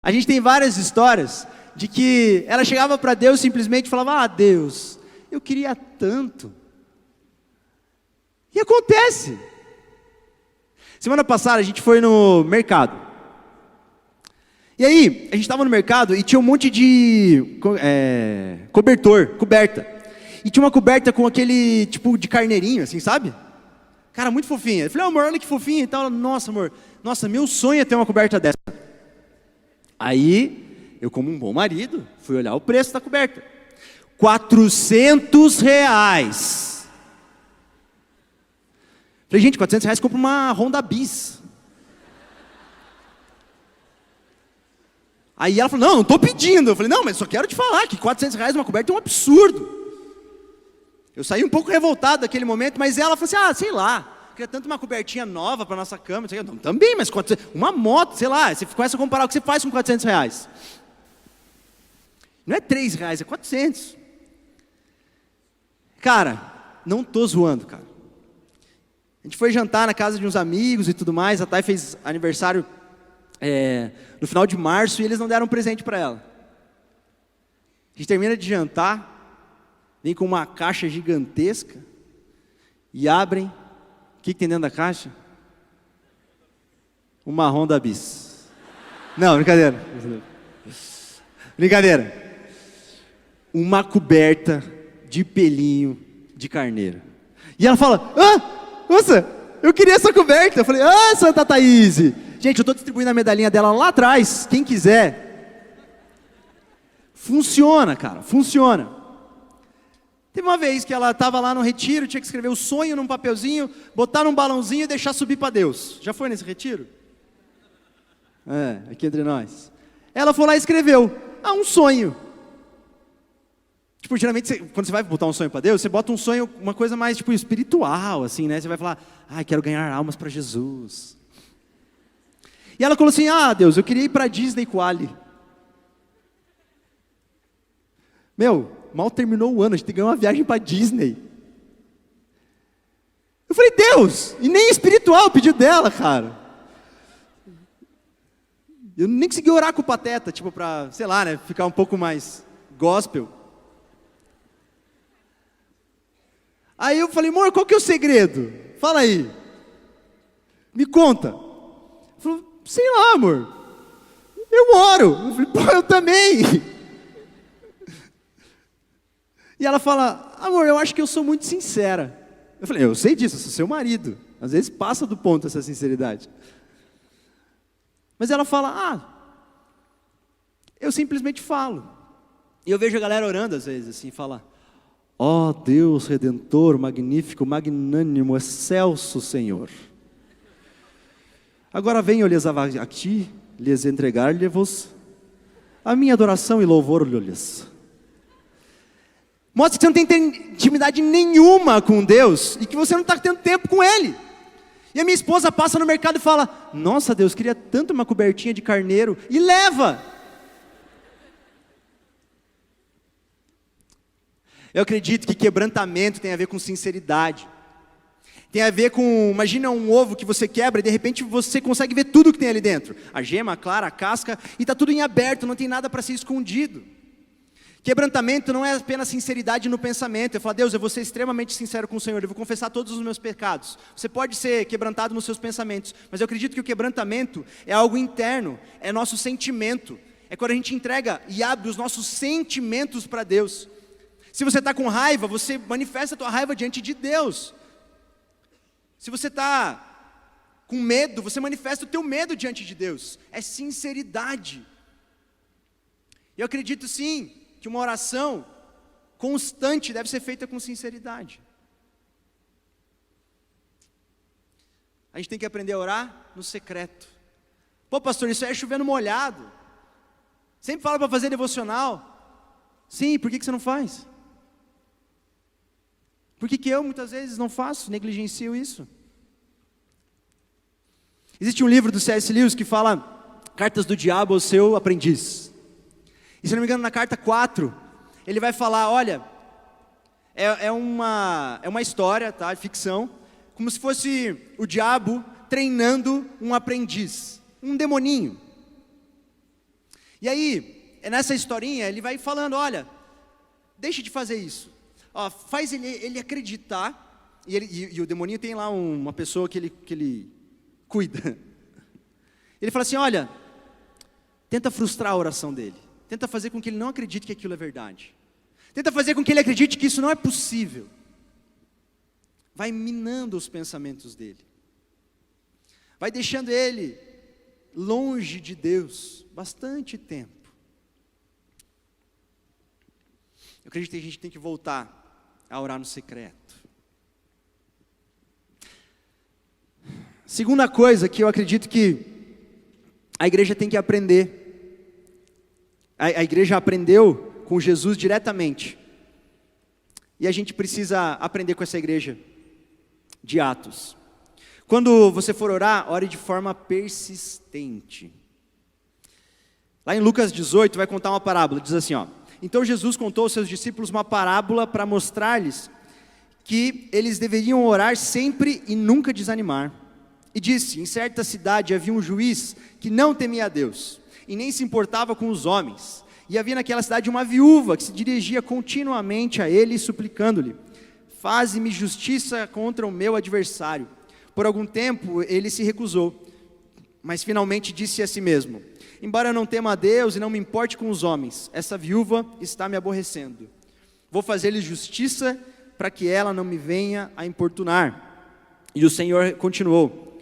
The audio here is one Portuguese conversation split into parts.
A gente tem várias histórias de que ela chegava para Deus e simplesmente falava: Deus, eu queria tanto. E acontece. Semana passada a gente foi no mercado. E aí, a gente estava no mercado e tinha um monte de coberta. E tinha uma coberta com aquele tipo de carneirinho, assim, sabe? Cara, muito fofinha. Eu falei: amor, olha que fofinha e tal. Nossa, amor, nossa, meu sonho é ter uma coberta dessa. Aí, eu como um bom marido, fui olhar o preço da coberta. R$400. Falei: gente, R$400 compra uma Honda Bis. Aí ela falou: não estou pedindo. Eu falei: não, mas só quero te falar que R$400 uma coberta é um absurdo. Eu saí um pouco revoltado daquele momento, mas ela falou assim: sei lá, queria tanto uma cobertinha nova para nossa cama. Eu falei: também, mas uma moto, sei lá, você começa a comparar o que você faz com R$400. Não é R$3, é 400. Cara, não tô zoando, cara. A gente foi jantar na casa de uns amigos e tudo mais. A Thay fez aniversário no final de março e eles não deram um presente para ela. A gente termina de jantar, vem com uma caixa gigantesca e abrem. O que tem dentro da caixa? Uma Honda Bis. Não, brincadeira. Brincadeira. Uma coberta de pelinho de carneiro. E ela fala: nossa, eu queria essa coberta. Eu falei: Santa Thaís. Gente, eu estou distribuindo a medalhinha dela lá atrás, quem quiser. Funciona, cara, funciona. Teve uma vez que ela estava lá no retiro, tinha que escrever o sonho num papelzinho, botar num balãozinho e deixar subir para Deus. Já foi nesse retiro? Aqui entre nós. Ela foi lá e escreveu: um sonho. Tipo, geralmente, quando você vai botar um sonho para Deus, você bota um sonho, uma coisa mais tipo espiritual, assim, né? Você vai falar: quero ganhar almas para Jesus. E ela falou assim: Deus, eu queria ir para Disney com o Ali. Meu, mal terminou o ano, a gente ganhou uma viagem para Disney. Eu falei: Deus, e nem espiritual o pedido dela, cara. Eu nem consegui orar com o Pateta, tipo, para, sei lá, né, ficar um pouco mais gospel. Aí eu falei: amor, qual que é o segredo? Fala aí. Me conta. Ele falou: sei lá, amor. Eu oro. Eu falei: pô, eu também. E ela fala: amor, eu acho que eu sou muito sincera. Eu falei: eu sei disso, eu sou seu marido. Às vezes passa do ponto essa sinceridade. Mas ela fala: eu simplesmente falo. E eu vejo a galera orando às vezes assim, fala: ó Deus Redentor, magnífico, magnânimo, excelso Senhor. Agora venho lhes a ti, lhes entregar-lhe-vos a minha adoração e louvor-lhes. Mostra que você não tem intimidade nenhuma com Deus e que você não está tendo tempo com Ele. E a minha esposa passa no mercado e fala: nossa, Deus, queria tanto uma cobertinha de carneiro, e leva. Eu acredito que quebrantamento tem a ver com sinceridade. Tem a ver com, imagina um ovo que você quebra e de repente você consegue ver tudo que tem ali dentro. A gema, a clara, a casca, e está tudo em aberto, não tem nada para ser escondido. Quebrantamento não é apenas sinceridade no pensamento. Eu falo: Deus, eu vou ser extremamente sincero com o Senhor, eu vou confessar todos os meus pecados. Você pode ser quebrantado nos seus pensamentos, mas eu acredito que o quebrantamento é algo interno, é nosso sentimento. É quando a gente entrega e abre os nossos sentimentos para Deus. Se você está com raiva, você manifesta a tua raiva diante de Deus. Se você está com medo, você manifesta o teu medo diante de Deus. É sinceridade. Eu acredito sim que uma oração constante deve ser feita com sinceridade. A gente tem que aprender a orar no secreto. Pô, pastor, isso é chovendo molhado. Sempre fala para fazer devocional. Sim, por que você não faz? Por que eu muitas vezes não faço, negligencio isso? Existe um livro do C.S. Lewis que fala Cartas do Diabo ao seu aprendiz. E se não me engano, na carta 4, ele vai falar: olha, é uma história, tá, de ficção, como se fosse o diabo treinando um aprendiz, um demoninho. E aí, nessa historinha, ele vai falando, olha, deixa de fazer isso. Ó, faz ele acreditar, e o demoninho tem lá uma pessoa que ele cuida. Ele fala assim, olha, tenta frustrar a oração dele. Tenta fazer com que ele não acredite que aquilo é verdade. Tenta fazer com que ele acredite que isso não é possível. Vai minando os pensamentos dele. Vai deixando ele longe de Deus bastante tempo. Eu acredito que a gente tem que voltar a orar no secreto. Segunda coisa que eu acredito que a igreja tem que aprender. A igreja aprendeu com Jesus diretamente. E a gente precisa aprender com essa igreja de Atos. Quando você for orar, ore de forma persistente. Lá em Lucas 18 vai contar uma parábola, diz assim, ó. Então Jesus contou aos seus discípulos uma parábola para mostrar-lhes que eles deveriam orar sempre e nunca desanimar. E disse, em certa cidade havia um juiz que não temia a Deus, e nem se importava com os homens. E havia naquela cidade uma viúva que se dirigia continuamente a ele, suplicando-lhe, faze-me justiça contra o meu adversário. Por algum tempo ele se recusou, mas finalmente disse a si mesmo, embora eu não tema a Deus e não me importe com os homens, essa viúva está me aborrecendo. Vou fazer-lhe justiça para que ela não me venha a importunar. E o Senhor continuou,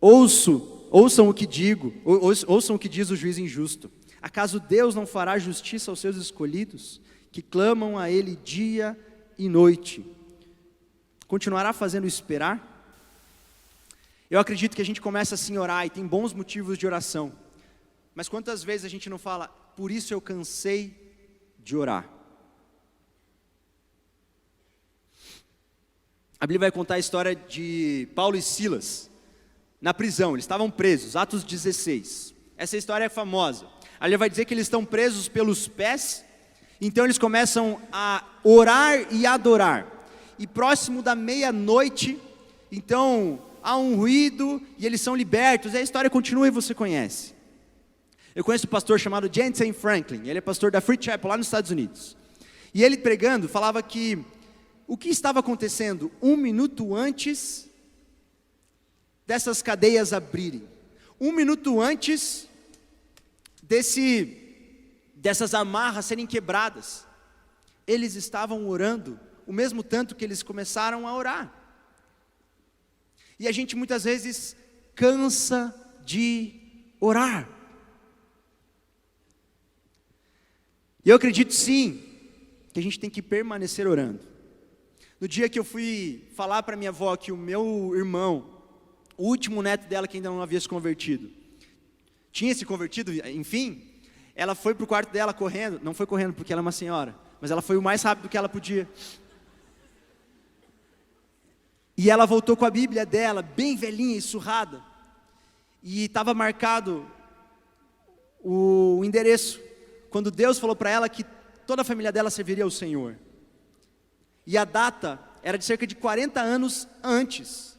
ouçam o que diz o juiz injusto. Acaso Deus não fará justiça aos seus escolhidos, que clamam a Ele dia e noite? Continuará fazendo esperar? Eu acredito que a gente começa assim a orar, e tem bons motivos de oração. Mas quantas vezes a gente não fala, por isso eu cansei de orar? A Bíblia vai contar a história de Paulo e Silas, na prisão, eles estavam presos, Atos 16. Essa história é famosa. A Bíblia vai dizer que eles estão presos pelos pés, então eles começam a orar e adorar. E próximo da meia-noite, então há um ruído e eles são libertos. E a história continua e você conhece. Eu conheço um pastor chamado Jensen Franklin, ele é pastor da Free Chapel lá nos Estados Unidos. E ele pregando falava que o que estava acontecendo 1 minuto antes dessas cadeias abrirem, 1 minuto antes dessas amarras serem quebradas, eles estavam orando o mesmo tanto que eles começaram a orar. E a gente muitas vezes cansa de orar. E eu acredito sim, que a gente tem que permanecer orando. No dia que eu fui falar para minha avó que o meu irmão, o último neto dela que ainda não havia se convertido, tinha se convertido, enfim, ela foi para o quarto dela correndo, não foi correndo porque ela é uma senhora, mas ela foi o mais rápido que ela podia. E ela voltou com a Bíblia dela, bem velhinha e surrada, e estava marcado o endereço, quando Deus falou para ela que toda a família dela serviria ao Senhor. E a data era de cerca de 40 anos antes.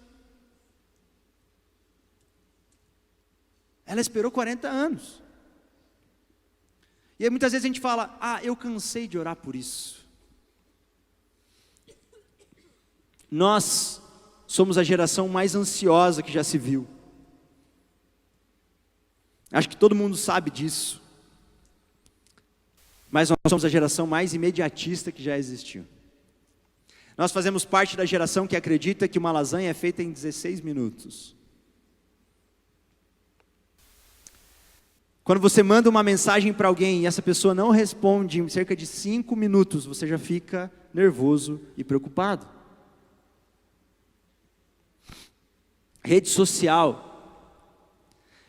Ela esperou 40 anos. E aí muitas vezes a gente fala, eu cansei de orar por isso. Nós somos a geração mais ansiosa que já se viu. Acho que todo mundo sabe disso. Mas nós somos a geração mais imediatista que já existiu. Nós fazemos parte da geração que acredita que uma lasanha é feita em 16 minutos. Quando você manda uma mensagem para alguém e essa pessoa não responde em cerca de 5 minutos, você já fica nervoso e preocupado. Rede social.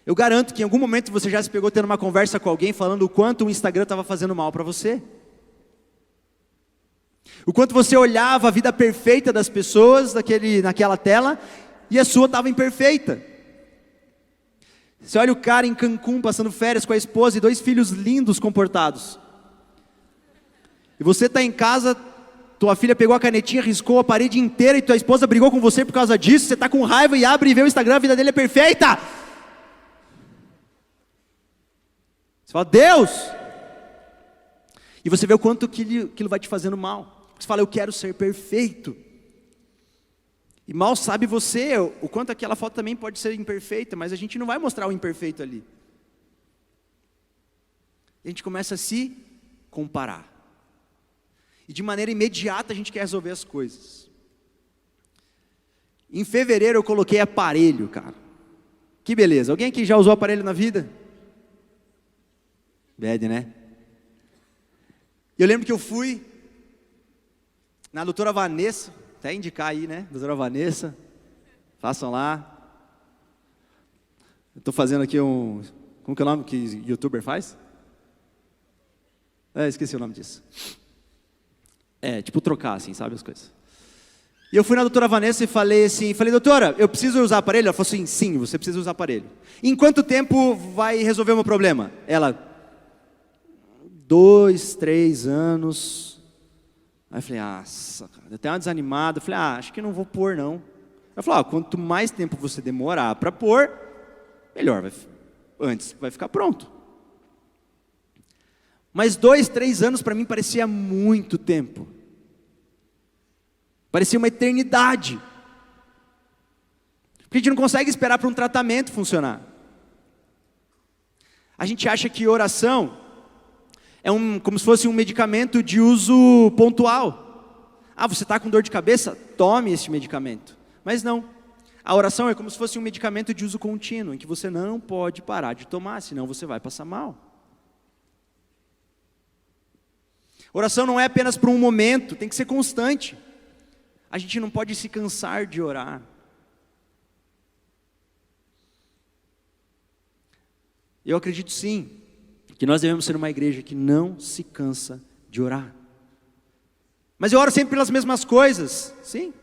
Eu garanto que em algum momento você já se pegou tendo uma conversa com alguém falando o quanto o Instagram estava fazendo mal para você. O quanto você olhava a vida perfeita das pessoas naquela tela e a sua estava imperfeita. Você olha o cara em Cancún passando férias com a esposa e 2 filhos lindos comportados. E você está em casa, tua filha pegou a canetinha, riscou a parede inteira e tua esposa brigou com você por causa disso. Você está com raiva e abre e vê o Instagram, a vida dele é perfeita. Você fala, Deus! E você vê o quanto aquilo vai te fazendo mal. Você fala, eu quero ser perfeito. E mal sabe você o quanto aquela foto também pode ser imperfeita, mas a gente não vai mostrar o imperfeito ali. A gente começa a se comparar. E de maneira imediata a gente quer resolver as coisas. Em fevereiro eu coloquei aparelho, cara. Que beleza. Alguém aqui já usou aparelho na vida? Bad, né? Eu lembro que eu fui na doutora Vanessa, até indicar aí, né? Doutora Vanessa, façam lá. Eu estou fazendo aqui como que é o nome que youtuber faz? Esqueci o nome disso. Tipo trocar assim, sabe as coisas. E eu fui na doutora Vanessa e falei doutora, eu preciso usar aparelho? Ela falou assim, sim, você precisa usar aparelho. Em quanto tempo vai resolver o meu problema? Ela, 2, 3 anos. Aí eu falei, nossa, cara, eu tenho uma desanimada. Eu falei, acho que não vou pôr não. Ela falou, quanto mais tempo você demorar para pôr, melhor, antes vai ficar pronto. Mas 2, 3 anos para mim parecia muito tempo. Parecia uma eternidade. Porque a gente não consegue esperar para um tratamento funcionar. A gente acha que oração é como se fosse um medicamento de uso pontual. Você está com dor de cabeça? Tome esse medicamento. Mas não. A oração é como se fosse um medicamento de uso contínuo, em que você não pode parar de tomar, senão você vai passar mal. Oração não é apenas por um momento, tem que ser constante. A gente não pode se cansar de orar. Eu acredito sim, que nós devemos ser uma igreja que não se cansa de orar. Mas eu oro sempre pelas mesmas coisas. Sim,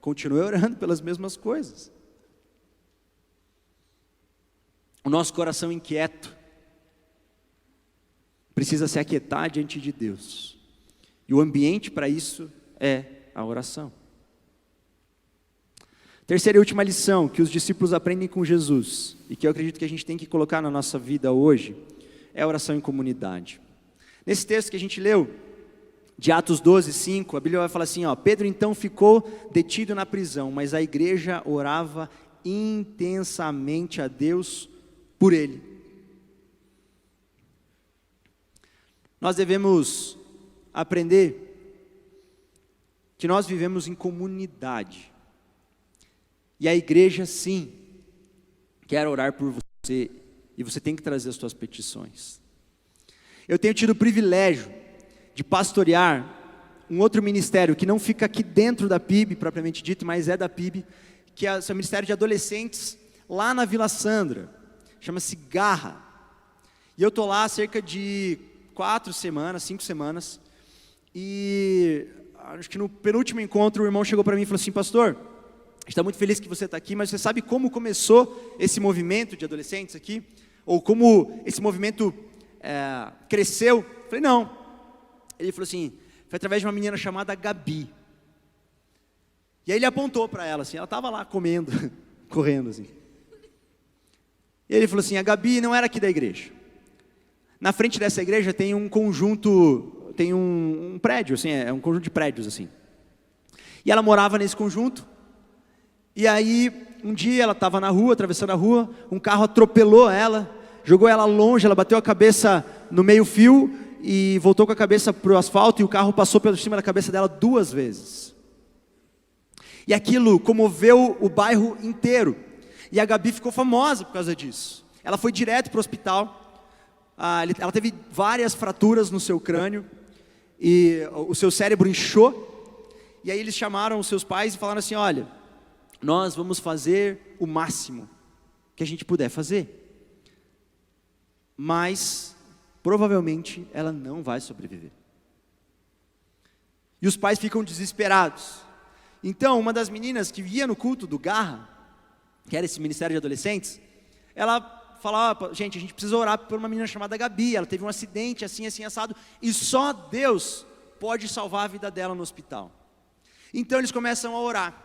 continue orando pelas mesmas coisas. O nosso coração inquieto precisa se aquietar diante de Deus. E o ambiente para isso é a oração. Terceira e última lição que os discípulos aprendem com Jesus, e que eu acredito que a gente tem que colocar na nossa vida hoje, é a oração em comunidade. Nesse texto que a gente leu, de Atos 12, 5, a Bíblia vai falar assim, Pedro então ficou detido na prisão, mas a igreja orava intensamente a Deus por ele. Nós devemos aprender que nós vivemos em comunidade. E a igreja sim, quer orar por você, e você tem que trazer as suas petições. Eu tenho tido o privilégio de pastorear um outro ministério que não fica aqui dentro da PIB, propriamente dito, mas é da PIB, que é o Ministério de Adolescentes, lá na Vila Sandra, chama-se Garra. E eu estou lá há cerca de 4 semanas, 5 semanas, e acho que no penúltimo encontro o irmão chegou para mim e falou assim, pastor, a gente está muito feliz que você está aqui, mas você sabe como começou esse movimento de adolescentes aqui? Ou como esse movimento cresceu? Eu falei, não. Ele falou assim, foi através de uma menina chamada Gabi. E aí ele apontou para ela, assim, ela estava lá comendo, correndo assim. E ele falou assim, a Gabi não era aqui da igreja. Na frente dessa igreja tem um conjunto, tem um prédio, assim, é um conjunto de prédios, assim. E ela morava nesse conjunto. E aí, um dia ela estava na rua, atravessando a rua, um carro atropelou ela, jogou ela longe, ela bateu a cabeça no meio-fio e voltou com a cabeça para o asfalto, e o carro passou por cima da cabeça dela 2 vezes. E aquilo comoveu o bairro inteiro. E a Gabi ficou famosa por causa disso. Ela foi direto para o hospital, ela teve várias fraturas no seu crânio, e o seu cérebro inchou, e aí eles chamaram os seus pais e falaram assim, olha, nós vamos fazer o máximo que a gente puder fazer, mas provavelmente ela não vai sobreviver. E os pais ficam desesperados. Então uma das meninas que ia no culto do Garra, que era esse ministério de adolescentes, ela falava, gente, a gente precisa orar por uma menina chamada Gabi, ela teve um acidente assim, assim, assado, e só Deus pode salvar a vida dela no hospital. Então eles começam a orar.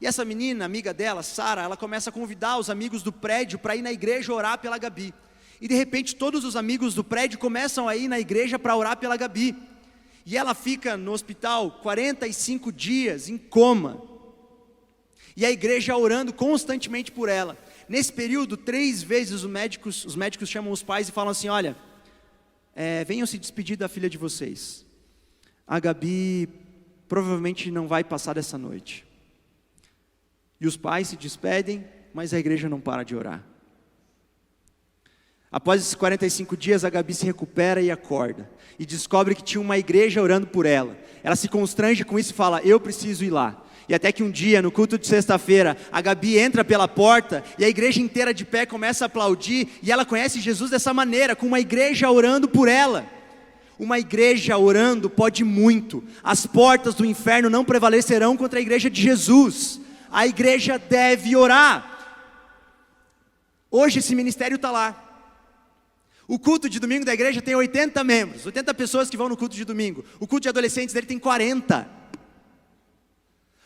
E essa menina, amiga dela, Sara, ela começa a convidar os amigos do prédio para ir na igreja orar pela Gabi. E de repente todos os amigos do prédio começam a ir na igreja para orar pela Gabi. E ela fica no hospital 45 dias em coma. E a igreja orando constantemente por ela. Nesse período, 3 vezes os médicos chamam os pais e falam assim: olha, venham se despedir da filha de vocês. A Gabi provavelmente não vai passar dessa noite. E os pais se despedem, mas a igreja não para de orar. Após esses 45 dias, a Gabi se recupera e acorda. E descobre que tinha uma igreja orando por ela. Ela se constrange com isso e fala: eu preciso ir lá. E até que um dia, no culto de sexta-feira, a Gabi entra pela porta e a igreja inteira de pé começa a aplaudir. E ela conhece Jesus dessa maneira, com uma igreja orando por ela. Uma igreja orando pode muito. As portas do inferno não prevalecerão contra a igreja de Jesus. A igreja deve orar. Hoje esse ministério está lá. O culto de domingo da igreja tem 80 membros, 80 pessoas que vão no culto de domingo. O culto de adolescentes dele tem 40.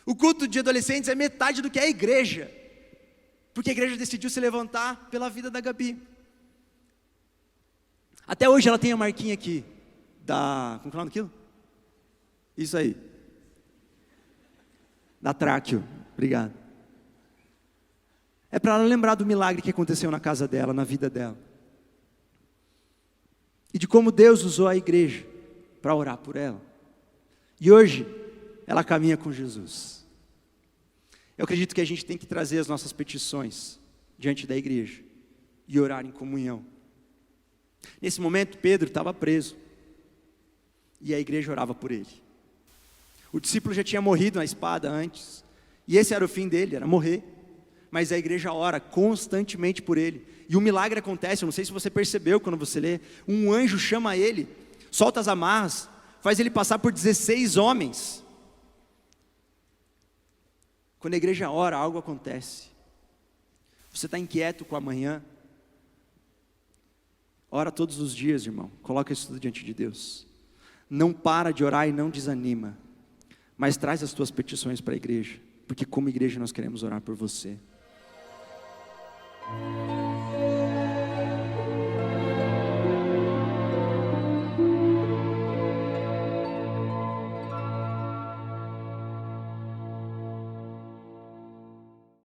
O culto de adolescentes é metade do que é a igreja. Porque a igreja decidiu se levantar pela vida da Gabi. Até hoje ela tem a marquinha aqui. Como é o nome daquilo? Isso aí. Da tráqueo. Obrigado. É para ela lembrar do milagre que aconteceu na casa dela, na vida dela. E de como Deus usou a igreja para orar por ela. E hoje, ela caminha com Jesus. Eu acredito que a gente tem que trazer as nossas petições diante da igreja e orar em comunhão. Nesse momento, Pedro estava preso. E a igreja orava por ele. O discípulo já tinha morrido na espada antes. E esse era o fim dele, era morrer. Mas a igreja ora constantemente por ele. E um milagre acontece, eu não sei se você percebeu quando você lê. Um anjo chama ele, solta as amarras, faz ele passar por 16 homens. Quando a igreja ora, algo acontece. Você está inquieto com amanhã? Ora todos os dias, irmão. Coloca isso tudo diante de Deus. Não para de orar e não desanima. Mas traz as tuas petições para a igreja. Porque como igreja nós queremos orar por você.